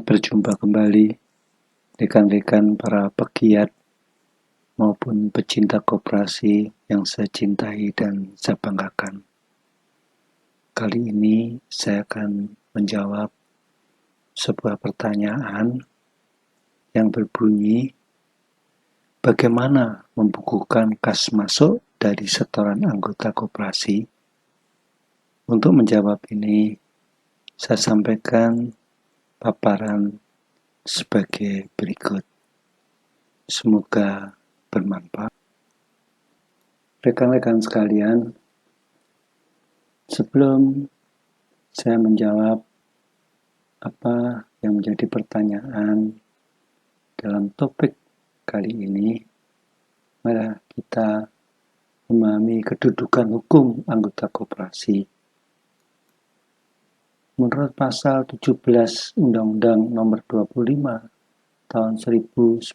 Berjumpa kembali rekan-rekan para pegiat maupun pecinta koperasi yang saya cintai dan saya banggakan. Kali ini saya akan menjawab sebuah pertanyaan yang berbunyi, bagaimana membukukan kas masuk dari setoran anggota koperasi? Untuk menjawab ini, saya sampaikan paparan sebagai berikut. Semoga bermanfaat. Rekan-rekan sekalian, sebelum saya menjawab apa yang menjadi pertanyaan dalam topik kali ini, mari kita memahami kedudukan hukum anggota koperasi. Menurut pasal 17 Undang-Undang Nomor 25 tahun 1992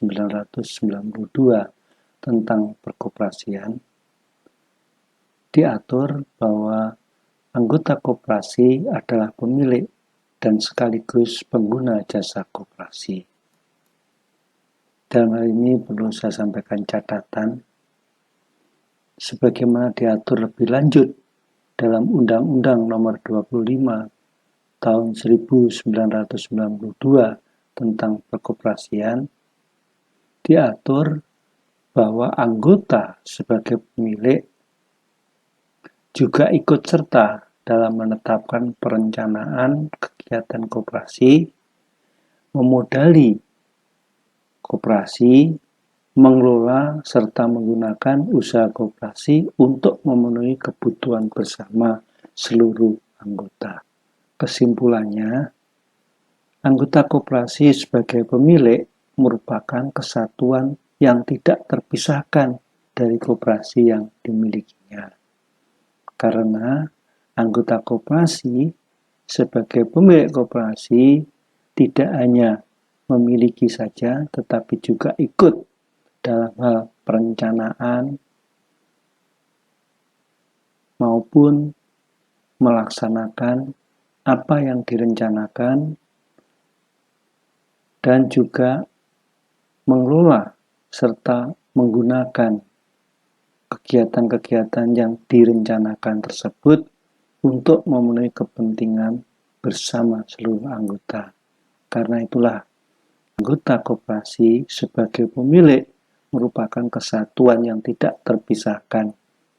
tentang perkoperasian, diatur bahwa anggota koperasi adalah pemilik dan sekaligus pengguna jasa koperasi. Dalam hal ini perlu saya sampaikan catatan, sebagaimana diatur lebih lanjut dalam Undang-Undang Nomor 25 tahun 1992 tentang perkoperasian, diatur bahwa anggota sebagai pemilik juga ikut serta dalam menetapkan perencanaan kegiatan koperasi, memodali koperasi, mengelola serta menggunakan usaha koperasi untuk memenuhi kebutuhan bersama seluruh anggota. Kesimpulannya, anggota koperasi sebagai pemilik merupakan kesatuan yang tidak terpisahkan dari koperasi yang dimilikinya. Karena anggota koperasi sebagai pemilik koperasi tidak hanya memiliki saja, tetapi juga ikut dalam hal perencanaan maupun melaksanakan apa yang direncanakan dan juga mengelola serta menggunakan kegiatan-kegiatan yang direncanakan tersebut untuk memenuhi kepentingan bersama seluruh anggota. Karena itulah anggota koperasi sebagai pemilik merupakan kesatuan yang tidak terpisahkan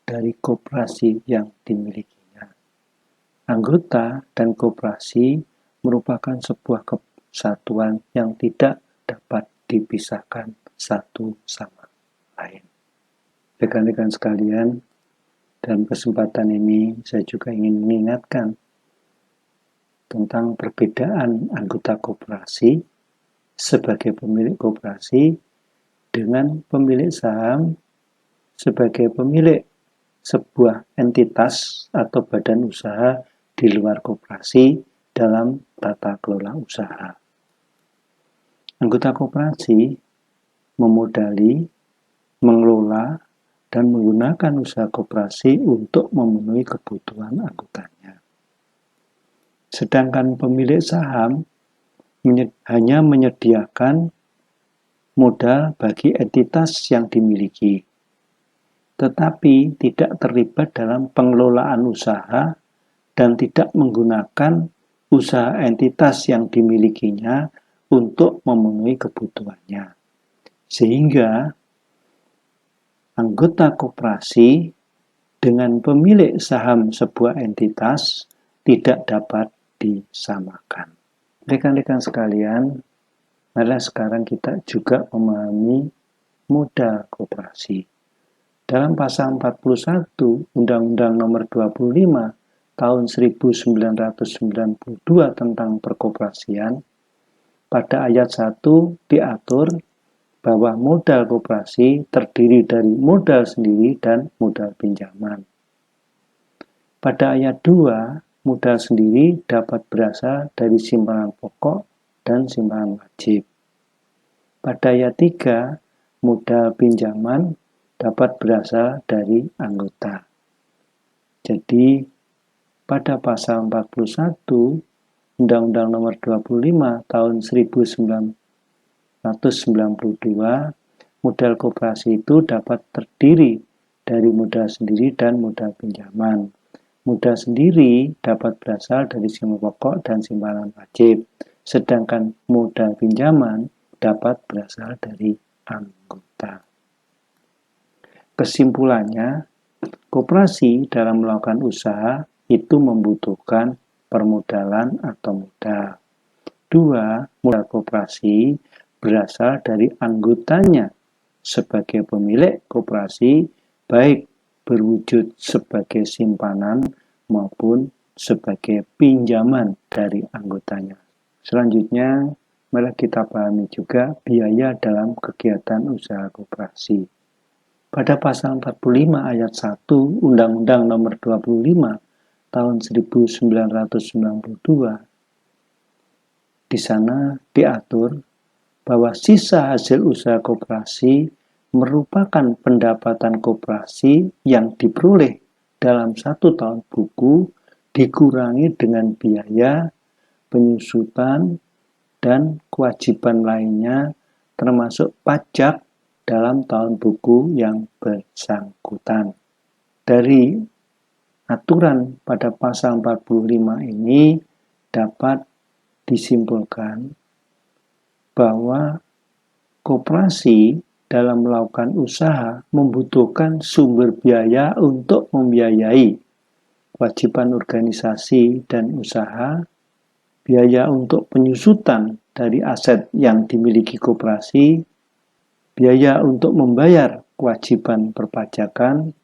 dari koperasi yang dimilikinya. Anggota dan koperasi merupakan sebuah kesatuan yang tidak dapat dipisahkan satu sama lain. Rekan-rekan sekalian, dalam kesempatan ini saya juga ingin mengingatkan tentang perbedaan anggota koperasi sebagai pemilik koperasi dengan pemilik saham sebagai pemilik sebuah entitas atau badan usaha di luar koperasi dalam tata kelola usaha. Anggota koperasi memodali, mengelola, dan menggunakan usaha koperasi untuk memenuhi kebutuhan anggotanya. Sedangkan pemilik saham hanya menyediakan modal bagi entitas yang dimiliki, tetapi tidak terlibat dalam pengelolaan usaha dan tidak menggunakan usaha entitas yang dimilikinya untuk memenuhi kebutuhannya. Sehingga anggota koperasi dengan pemilik saham sebuah entitas tidak dapat disamakan. Rekan-rekan sekalian, mari sekarang kita juga memahami modal koperasi. Dalam pasal 41 Undang-Undang Nomor 25 tahun 1992 tentang perkoperasian, pada ayat 1 diatur bahwa modal koperasi terdiri dari modal sendiri dan modal pinjaman. Pada ayat 2, modal sendiri dapat berasal dari simpanan pokok dan simpanan wajib. Pada ayat 3, modal pinjaman dapat berasal dari anggota. Jadi, pada pasal 41, Undang-Undang Nomor 25 Tahun 1992, modal koperasi itu dapat terdiri dari modal sendiri dan modal pinjaman. Modal sendiri dapat berasal dari simpanan pokok dan simpanan wajib, sedangkan modal pinjaman dapat berasal dari anggota. Kesimpulannya, koperasi dalam melakukan usaha itu membutuhkan permodalan atau modal. 2. Modal koperasi berasal dari anggotanya sebagai pemilik koperasi, baik berwujud sebagai simpanan maupun sebagai pinjaman dari anggotanya. Selanjutnya, mari kita pahami juga biaya dalam kegiatan usaha koperasi. Pada pasal 45 ayat 1 Undang-Undang Nomor 25 Tahun 1992, di sana diatur bahwa sisa hasil usaha koperasi merupakan pendapatan koperasi yang diperoleh dalam 1 tahun buku dikurangi dengan biaya, penyusutan, dan kewajiban lainnya termasuk pajak dalam tahun buku yang bersangkutan. Dari aturan pada pasal 45 ini dapat disimpulkan bahwa koperasi dalam melakukan usaha membutuhkan sumber biaya untuk membiayai kewajiban organisasi dan usaha, biaya untuk penyusutan dari aset yang dimiliki koperasi, biaya untuk membayar kewajiban perpajakan,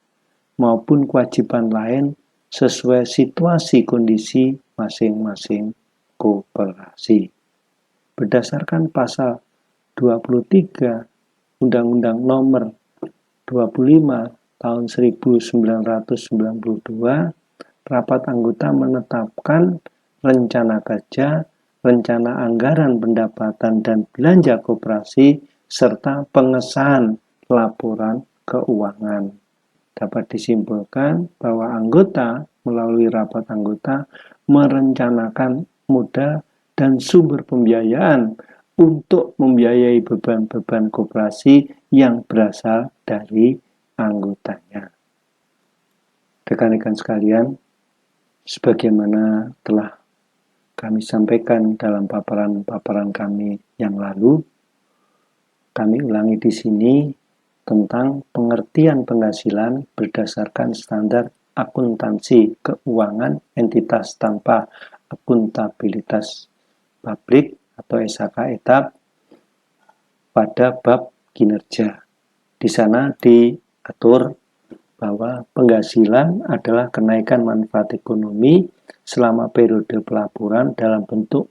maupun kewajiban lain sesuai situasi kondisi masing-masing koperasi. Berdasarkan pasal 23 Undang-Undang Nomor 25 Tahun 1992, rapat anggota menetapkan rencana kerja, rencana anggaran pendapatan dan belanja koperasi, serta pengesahan laporan keuangan. Dapat disimpulkan bahwa anggota melalui rapat anggota merencanakan modal dan sumber pembiayaan untuk membiayai beban-beban koperasi yang berasal dari anggotanya. Rekan-rekan sekalian, sebagaimana telah kami sampaikan dalam paparan-paparan kami yang lalu, kami ulangi di sini tentang pengertian penghasilan berdasarkan standar akuntansi keuangan entitas tanpa akuntabilitas publik atau SAK-ETAP pada bab kinerja. Di sana diatur bahwa penghasilan adalah kenaikan manfaat ekonomi selama periode pelaporan dalam bentuk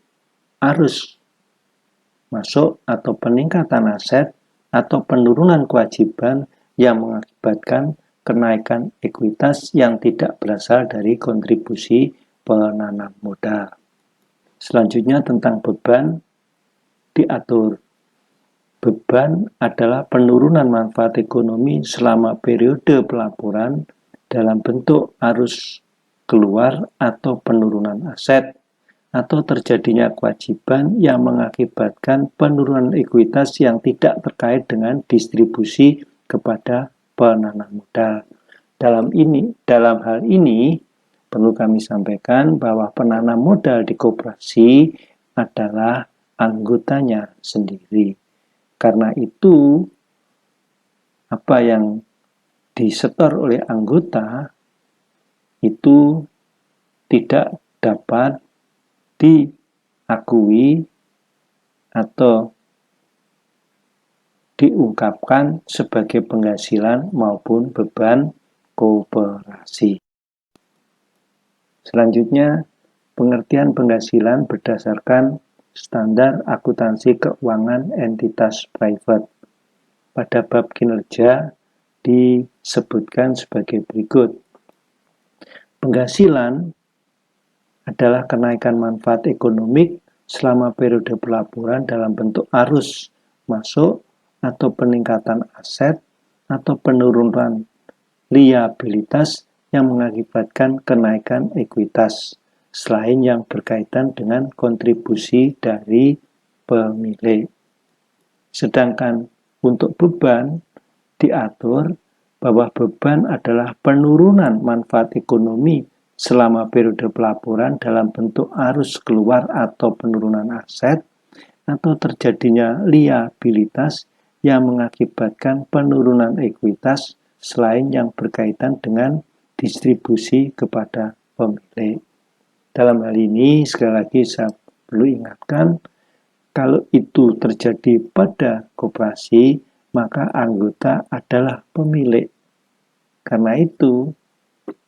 arus masuk atau peningkatan aset atau penurunan kewajiban yang mengakibatkan kenaikan ekuitas yang tidak berasal dari kontribusi penanam modal. Selanjutnya tentang beban diatur. Beban adalah penurunan manfaat ekonomi selama periode pelaporan dalam bentuk arus keluar atau penurunan aset atau terjadinya kewajiban yang mengakibatkan penurunan ekuitas yang tidak terkait dengan distribusi kepada penanam modal. Dalam hal ini perlu kami sampaikan bahwa penanam modal di koperasi adalah anggotanya sendiri. Karena itu, apa yang disetor oleh anggota itu tidak dapat diakui atau diungkapkan sebagai penghasilan maupun beban koperasi. Selanjutnya, pengertian penghasilan berdasarkan standar akuntansi keuangan entitas private. Pada bab kinerja disebutkan sebagai berikut. Penghasilan adalah kenaikan manfaat ekonomi selama periode pelaporan dalam bentuk arus masuk atau peningkatan aset atau penurunan liabilitas yang mengakibatkan kenaikan ekuitas. selain yang berkaitan dengan kontribusi dari pemilik. Sedangkan untuk beban diatur bahwa beban adalah penurunan manfaat ekonomi selama periode pelaporan dalam bentuk arus keluar atau penurunan aset atau terjadinya liabilitas yang mengakibatkan penurunan ekuitas selain yang berkaitan dengan distribusi kepada pemilik. Dalam hal ini, sekali lagi saya perlu ingatkan, kalau itu terjadi pada koperasi, maka anggota adalah pemilik. Karena itu,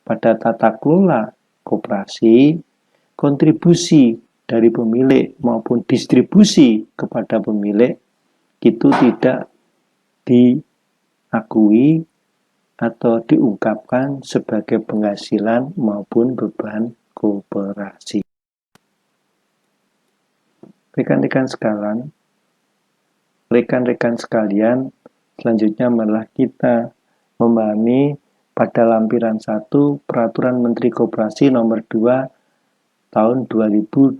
pada tata kelola koperasi, kontribusi dari pemilik maupun distribusi kepada pemilik itu tidak diakui atau diungkapkan sebagai penghasilan maupun beban koperasi. Rekan-rekan sekalian, selanjutnya malah kita memahami pada lampiran 1 Peraturan Menteri Koperasi nomor 2 tahun 2024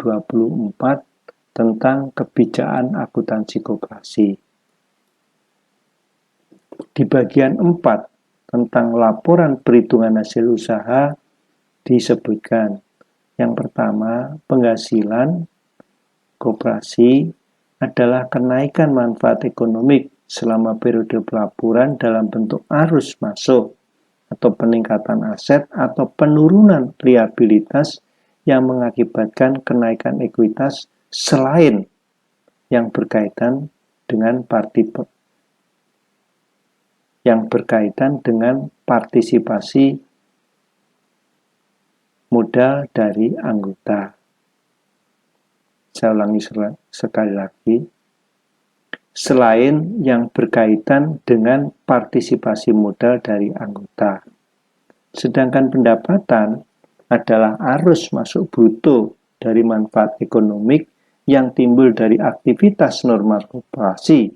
tentang kebijakan akuntansi koperasi. Di bagian 4 tentang laporan perhitungan hasil usaha disebutkan yang pertama, penghasilan koperasi adalah kenaikan manfaat ekonomi selama periode pelaporan dalam bentuk arus masuk atau peningkatan aset atau penurunan liabilitas yang mengakibatkan kenaikan ekuitas selain yang berkaitan dengan partisipasi modal dari anggota. Saya ulangi sekali lagi. Selain yang berkaitan dengan partisipasi modal dari anggota. Sedangkan pendapatan adalah arus masuk bruto dari manfaat ekonomi yang timbul dari aktivitas normal koperasi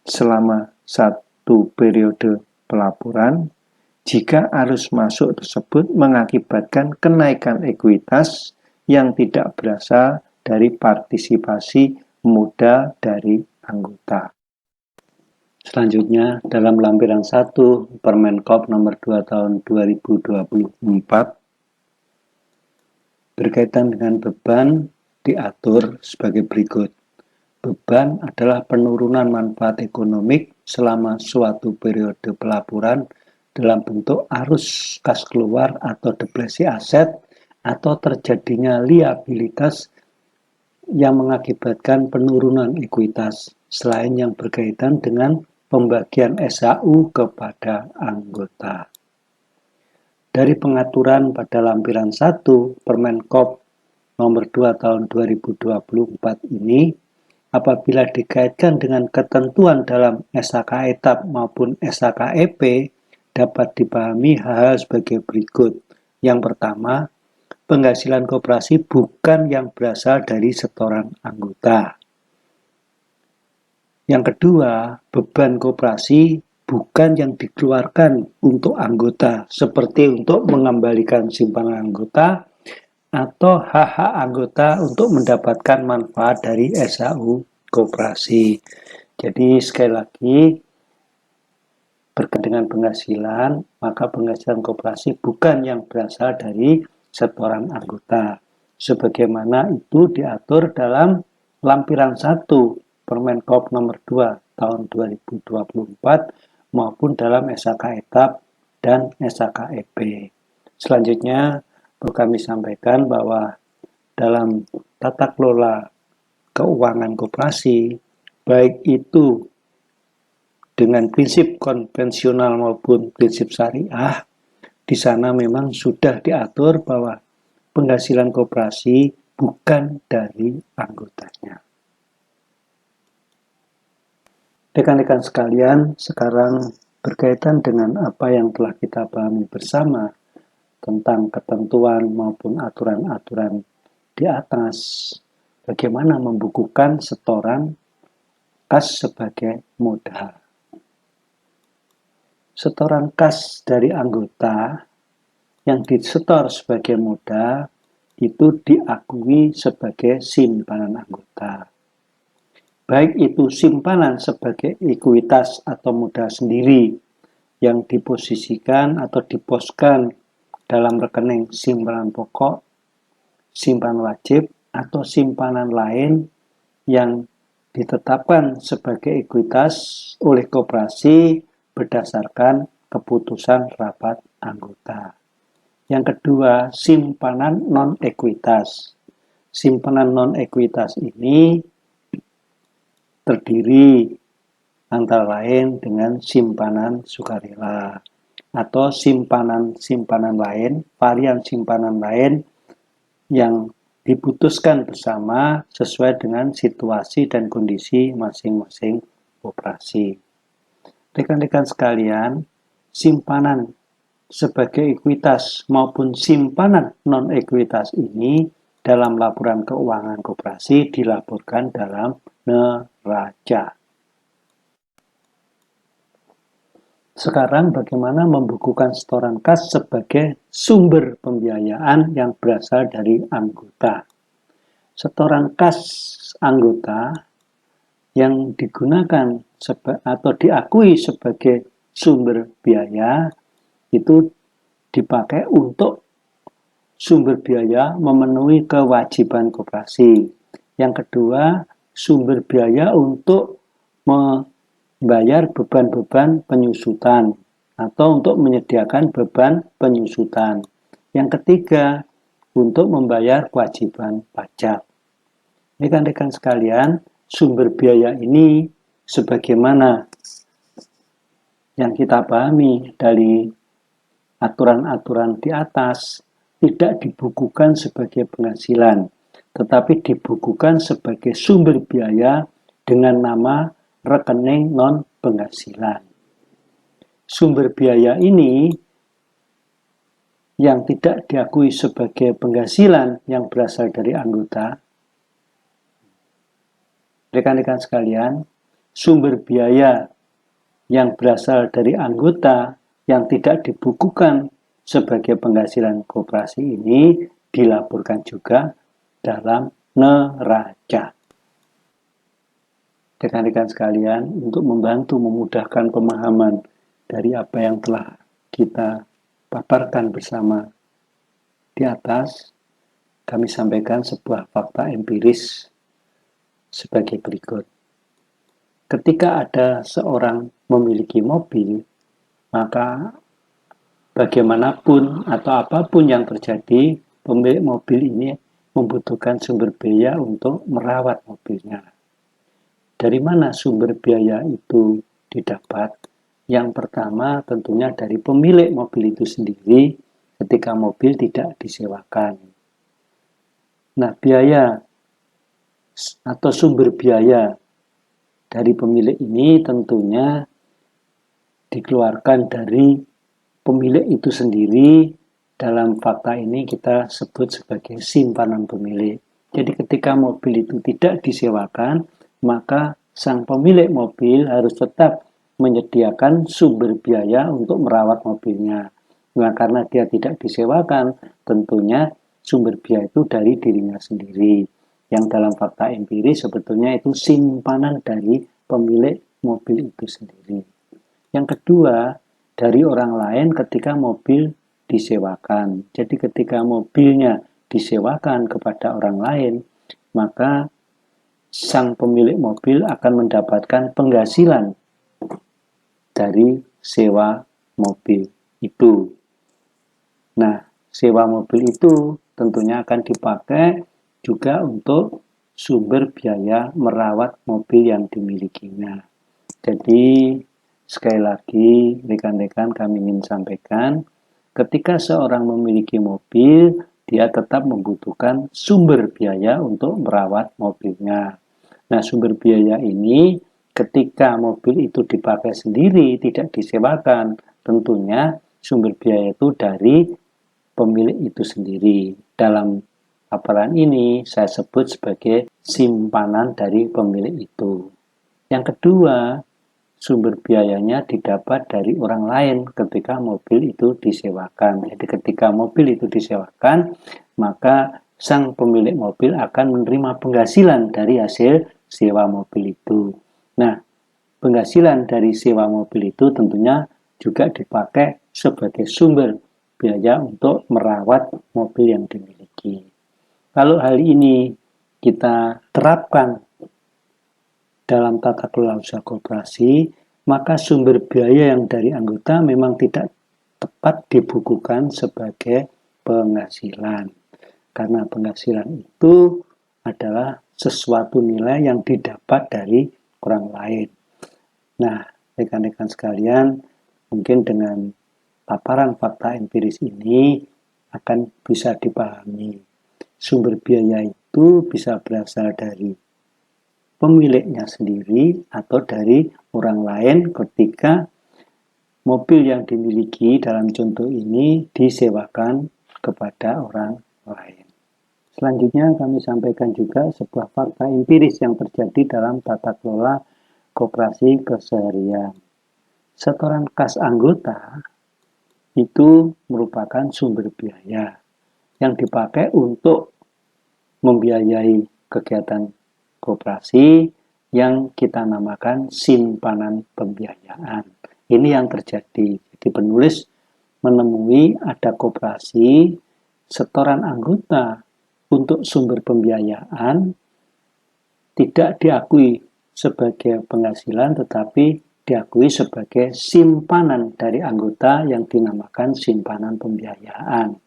selama satu periode pelaporan jika arus masuk tersebut mengakibatkan kenaikan ekuitas yang tidak berasal dari partisipasi modal dari anggota. Selanjutnya, dalam lampiran 1 Permenkop nomor 2 tahun 2024 berkaitan dengan beban diatur sebagai berikut. Beban adalah penurunan manfaat ekonomi selama suatu periode pelaporan dalam bentuk arus kas keluar atau depresi aset atau terjadinya liabilitas yang mengakibatkan penurunan ekuitas selain yang berkaitan dengan pembagian SHU kepada anggota. Dari pengaturan pada lampiran 1 Permenkop nomor 2 tahun 2024 ini, apabila dikaitkan dengan ketentuan dalam SHK etap maupun SHK EP, dapat dipahami hal sebagai berikut. Yang pertama, penghasilan koperasi bukan yang berasal dari setoran anggota. Yang kedua, beban koperasi bukan yang dikeluarkan untuk anggota, seperti untuk mengembalikan simpanan anggota atau hak-hak anggota untuk mendapatkan manfaat dari SHU koperasi. Jadi sekali lagi, berkaitan dengan penghasilan, maka penghasilan koperasi bukan yang berasal dari setoran anggota, sebagaimana itu diatur dalam lampiran 1 Permenkop nomor 2 tahun 2024 maupun dalam SHK etap dan SHK EP. Selanjutnya, perlu kami sampaikan bahwa dalam tata kelola keuangan koperasi, baik itu dengan prinsip konvensional maupun prinsip syariah, di sana memang sudah diatur bahwa penghasilan koperasi bukan dari anggotanya. Rekan-rekan sekalian, sekarang berkaitan dengan apa yang telah kita pahami bersama tentang ketentuan maupun aturan-aturan di atas, bagaimana membukukan setoran kas sebagai modal. Setoran kas dari anggota yang disetor sebagai modal itu diakui sebagai simpanan anggota. Baik itu simpanan sebagai ekuitas atau modal sendiri yang diposisikan atau diposkan dalam rekening simpanan pokok, simpanan wajib, atau simpanan lain yang ditetapkan sebagai ekuitas oleh koperasi berdasarkan keputusan rapat anggota. Yang kedua, simpanan non-ekuitas. Simpanan non-ekuitas ini terdiri antara lain dengan simpanan sukarela atau simpanan lain, varian simpanan lain yang diputuskan bersama sesuai dengan situasi dan kondisi masing-masing koperasi. Rekan-rekan sekalian, simpanan sebagai ekuitas maupun simpanan non-ekuitas ini dalam laporan keuangan koperasi dilaporkan dalam neraca. Sekarang bagaimana membukukan setoran kas sebagai sumber pembiayaan yang berasal dari anggota. Setoran kas anggota yang digunakan atau diakui sebagai sumber biaya itu dipakai untuk sumber biaya memenuhi kewajiban koperasi. Yang kedua, sumber biaya untuk membayar beban-beban penyusutan atau untuk menyediakan beban penyusutan. Yang ketiga, untuk membayar kewajiban pajak. Rekan-rekan sekalian, sumber biaya ini sebagaimana yang kita pahami dari aturan-aturan di atas tidak dibukukan sebagai penghasilan, tetapi dibukukan sebagai sumber biaya dengan nama rekening non-penghasilan. Sumber biaya ini yang tidak diakui sebagai penghasilan yang berasal dari anggota. Rekan-rekan sekalian, sumber biaya yang berasal dari anggota yang tidak dibukukan sebagai penghasilan koperasi ini dilaporkan juga dalam neraca. Rekan-rekan sekalian, untuk membantu memudahkan pemahaman dari apa yang telah kita paparkan bersama di atas, kami sampaikan sebuah fakta empiris sebagai berikut. Ketika ada seorang memiliki mobil, maka bagaimanapun atau apapun yang terjadi, pemilik mobil ini membutuhkan sumber biaya untuk merawat mobilnya. Dari mana sumber biaya itu didapat? Yang pertama tentunya dari pemilik mobil itu sendiri ketika mobil tidak disewakan. Nah, biaya atau sumber biaya dari pemilik ini tentunya dikeluarkan dari pemilik itu sendiri. Dalam fakta ini kita sebut sebagai simpanan pemilik. Jadi ketika mobil itu tidak disewakan, maka sang pemilik mobil harus tetap menyediakan sumber biaya untuk merawat mobilnya. Nah, karena dia tidak disewakan, tentunya sumber biaya itu dari dirinya sendiri. Yang dalam fakta empiris sebetulnya itu simpanan dari pemilik mobil itu sendiri. Yang kedua, dari orang lain ketika mobil disewakan. Jadi ketika mobilnya disewakan kepada orang lain, maka sang pemilik mobil akan mendapatkan penghasilan dari sewa mobil itu. Nah, sewa mobil itu tentunya akan dipakai juga untuk sumber biaya merawat mobil yang dimilikinya. Jadi, sekali lagi, rekan-rekan kami ingin sampaikan, ketika seorang memiliki mobil, dia tetap membutuhkan sumber biaya untuk merawat mobilnya. Nah, sumber biaya ini ketika mobil itu dipakai sendiri, tidak disewakan, tentunya sumber biaya itu dari pemilik itu sendiri. Dalam paparan ini saya sebut sebagai simpanan dari pemilik itu. Yang kedua, sumber biayanya didapat dari orang lain ketika mobil itu disewakan. Jadi ketika mobil itu disewakan, maka sang pemilik mobil akan menerima penghasilan dari hasil sewa mobil itu. Nah, penghasilan dari sewa mobil itu tentunya juga dipakai sebagai sumber biaya untuk merawat mobil yang dimiliki. Kalau hal ini kita terapkan dalam tata kelola usaha koperasi, maka sumber biaya yang dari anggota memang tidak tepat dibukukan sebagai penghasilan. Karena penghasilan itu adalah sesuatu nilai yang didapat dari orang lain. Nah, rekan-rekan sekalian, mungkin dengan paparan fakta empiris ini akan bisa dipahami. Sumber biaya itu bisa berasal dari pemiliknya sendiri atau dari orang lain ketika mobil yang dimiliki dalam contoh ini disewakan kepada orang lain. Selanjutnya kami sampaikan juga sebuah fakta empiris yang terjadi dalam tata kelola koperasi keseharian. Setoran kas anggota itu merupakan sumber biaya yang dipakai untuk membiayai kegiatan koperasi yang kita namakan simpanan pembiayaan. Ini yang terjadi. Jadi penulis menemui ada koperasi setoran anggota untuk sumber pembiayaan tidak diakui sebagai penghasilan tetapi diakui sebagai simpanan dari anggota yang dinamakan simpanan pembiayaan.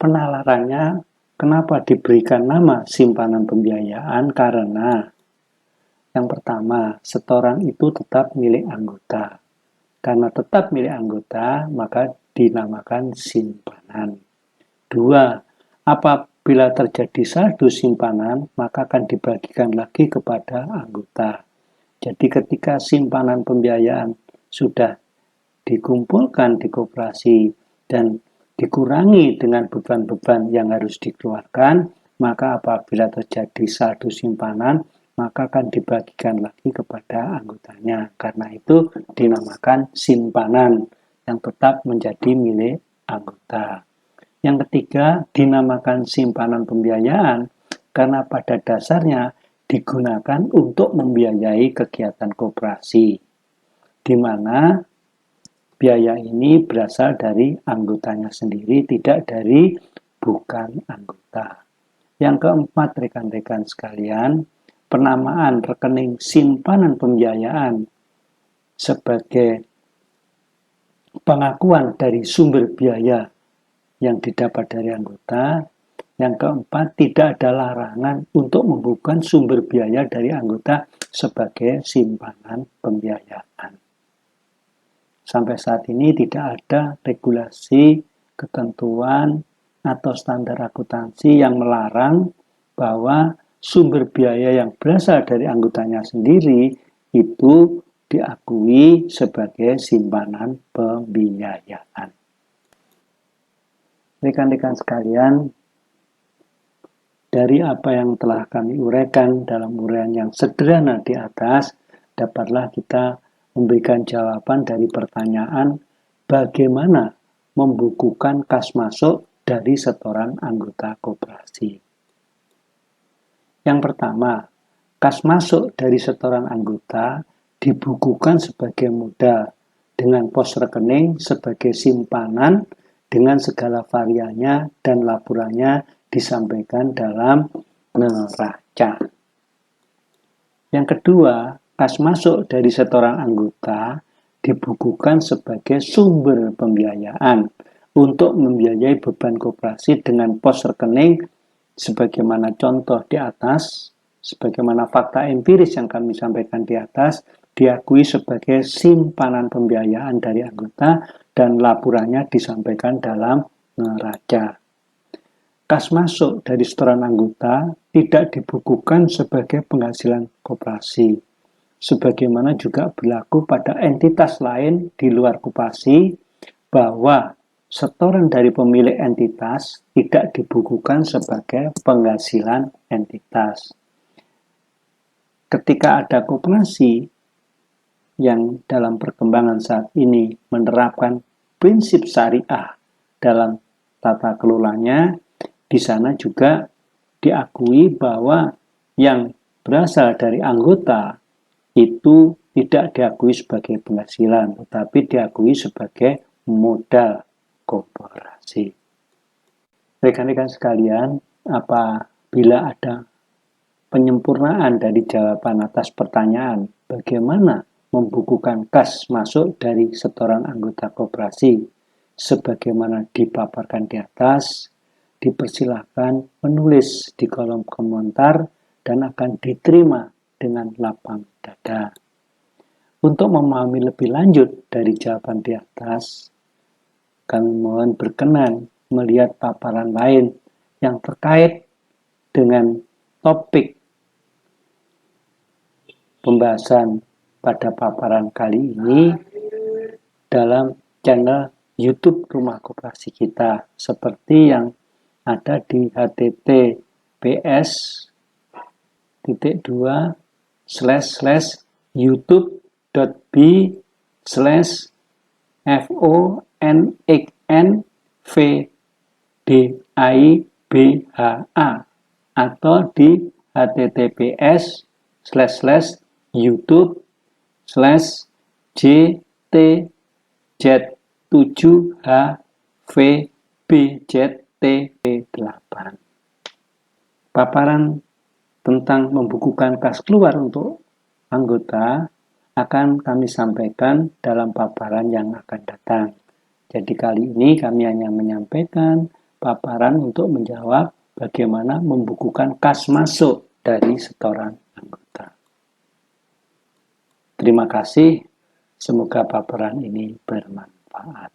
Penalarannya kenapa diberikan nama simpanan pembiayaan? Karena yang pertama, setoran itu tetap milik anggota. Karena tetap milik anggota, maka dinamakan simpanan. Dua, apabila terjadi saldo simpanan, maka akan dibagikan lagi kepada anggota. Jadi ketika simpanan pembiayaan sudah dikumpulkan di koperasi dan dikurangi dengan beban-beban yang harus dikeluarkan, maka apabila terjadi saldo simpanan, maka akan dibagikan lagi kepada anggotanya. Karena itu dinamakan simpanan yang tetap menjadi milik anggota. Yang ketiga, dinamakan simpanan pembiayaan karena pada dasarnya digunakan untuk membiayai kegiatan koperasi, di mana biaya ini berasal dari anggotanya sendiri, tidak dari bukan anggota. Yang keempat, rekan-rekan sekalian, penamaan rekening simpanan pembiayaan sebagai pengakuan dari sumber biaya yang didapat dari anggota. Yang keempat, tidak ada larangan untuk membuka sumber biaya dari anggota sebagai simpanan pembiayaan. Sampai saat ini tidak ada regulasi, ketentuan, atau standar akuntansi yang melarang bahwa sumber biaya yang berasal dari anggotanya sendiri itu diakui sebagai simpanan pembiayaan. Rekan-rekan sekalian, dari apa yang telah kami uraikan dalam uraian yang sederhana di atas, dapatlah kita memberikan jawaban dari pertanyaan bagaimana membukukan kas masuk dari setoran anggota koperasi. Yang pertama, kas masuk dari setoran anggota dibukukan sebagai modal dengan pos rekening sebagai simpanan dengan segala variannya dan laporannya disampaikan dalam neraca. Yang kedua, kas masuk dari setoran anggota dibukukan sebagai sumber pembiayaan untuk membiayai beban koperasi dengan pos rekening sebagaimana contoh di atas, sebagaimana fakta empiris yang kami sampaikan di atas, diakui sebagai simpanan pembiayaan dari anggota dan laporannya disampaikan dalam neraca. Kas masuk dari setoran anggota tidak dibukukan sebagai penghasilan koperasi, sebagaimana juga berlaku pada entitas lain di luar koperasi bahwa setoran dari pemilik entitas tidak dibukukan sebagai penghasilan entitas. Ketika ada koperasi yang dalam perkembangan saat ini menerapkan prinsip syariah dalam tata kelolanya, di sana juga diakui bahwa yang berasal dari anggota itu tidak diakui sebagai penghasilan, tetapi diakui sebagai modal koperasi. Rekan-rekan sekalian, apabila ada penyempurnaan dari jawaban atas pertanyaan bagaimana membukukan kas masuk dari setoran anggota koperasi sebagaimana dipaparkan di atas, dipersilahkan menulis di kolom komentar dan akan diterima dengan lapang dada. Untuk memahami lebih lanjut dari jawaban di atas, kami mohon berkenan melihat paparan lain yang terkait dengan topik pembahasan pada paparan kali ini dalam channel YouTube Rumah Koperasi kita, seperti yang ada di https://youtube.b/fonxnvidibha atau di https://youtube/jt7hvbjtp8. Paparan tentang membukukan kas keluar untuk anggota akan kami sampaikan dalam paparan yang akan datang. Jadi kali ini kami hanya menyampaikan paparan untuk menjawab bagaimana membukukan kas masuk dari setoran anggota. Terima kasih, semoga paparan ini bermanfaat.